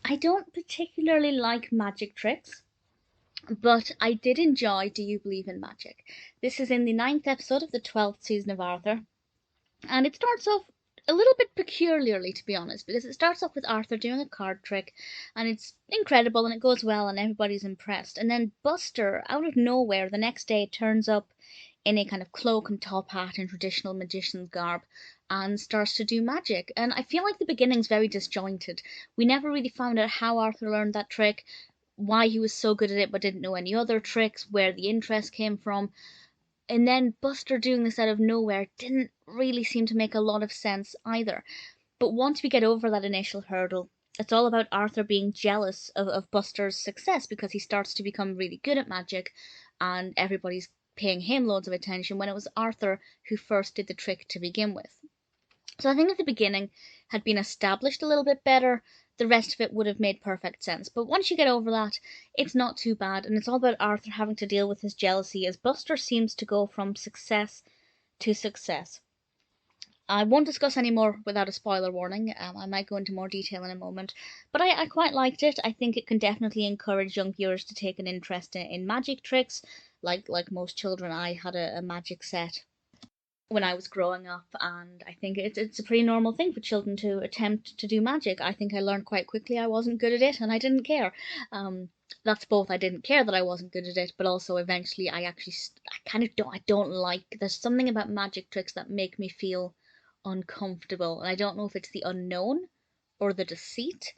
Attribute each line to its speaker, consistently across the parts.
Speaker 1: I don't particularly like magic tricks, but I did enjoy Do You Believe in Magic? This is in the ninth episode of the 12th season of Arthur, and it starts off a little bit peculiarly, to be honest, because it starts off with Arthur doing a card trick, and it's incredible and it goes well, and everybody's impressed. And then Buster, out of nowhere, the next day turns up in a kind of cloak and top hat in traditional magician's garb and starts to do magic. And I feel like the beginning's very disjointed. We never really found out how Arthur learned that trick, why he was so good at it but didn't know any other tricks, where the interest came from. And then Buster doing this out of nowhere didn't really seem to make a lot of sense either. But once we get over that initial hurdle, it's all about Arthur being jealous of Buster's success because he starts to become really good at magic and everybody's paying him loads of attention when it was Arthur who first did the trick to begin with. So I think if the beginning had been established a little bit better, the rest of it would have made perfect sense. But once you get over that, it's not too bad, and it's all about Arthur having to deal with his jealousy as Buster seems to go from success to success. I won't discuss any more without a spoiler warning. I might go into more detail in a moment. But I quite liked it. I think it can definitely encourage young viewers to take an interest in magic tricks. Like most children, I had a magic set when I was growing up, and I think it's a pretty normal thing for children to attempt to do magic. I think I learned quite quickly I wasn't good at it, and I didn't care. That's both I didn't care that I wasn't good at it, but also eventually I kind of don't like. There's something about magic tricks that make me feel uncomfortable, and I don't know if it's the unknown or the deceit.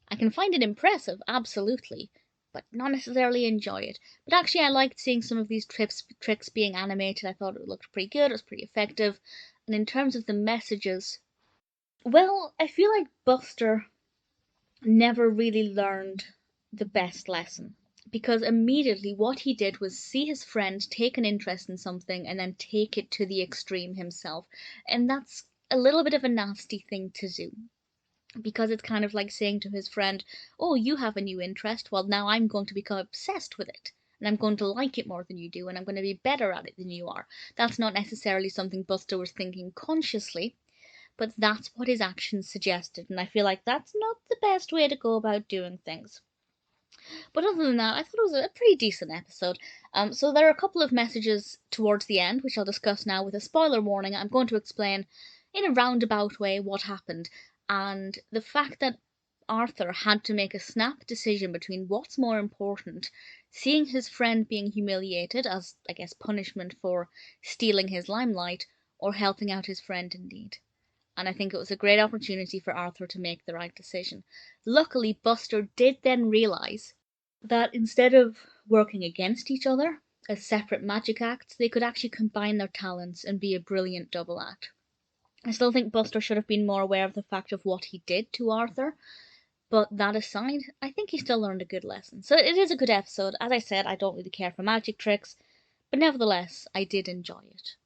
Speaker 1: I can find it impressive, absolutely, but not necessarily enjoy it. But actually, I liked seeing some of these tricks being animated. I thought it looked pretty good, it was pretty effective. And in terms of the messages, well, I feel like Buster never really learned the best lesson. Because immediately what he did was see his friend take an interest in something and then take it to the extreme himself. And that's a little bit of a nasty thing to do, because it's kind of like saying to his friend, "Oh, you have a new interest. Well, now I'm going to become obsessed with it, and I'm going to like it more than you do, and I'm going to be better at it than you are." That's not necessarily something Buster was thinking consciously, but that's what his actions suggested, and I feel like that's not the best way to go about doing things. But other than that, I thought it was a pretty decent episode. So there are a couple of messages towards the end, which I'll discuss now with a spoiler warning. I'm going to explain in a roundabout way what happened, and the fact that Arthur had to make a snap decision between what's more important, seeing his friend being humiliated as, I guess, punishment for stealing his limelight, or helping out his friend in need. And I think it was a great opportunity for Arthur to make the right decision. Luckily, Buster did then realise that instead of working against each other as separate magic acts, they could actually combine their talents and be a brilliant double act. I still think Buster should have been more aware of the fact of what he did to Arthur, but that aside, I think he still learned a good lesson. So it is a good episode. As I said, I don't really care for magic tricks, but nevertheless, I did enjoy it.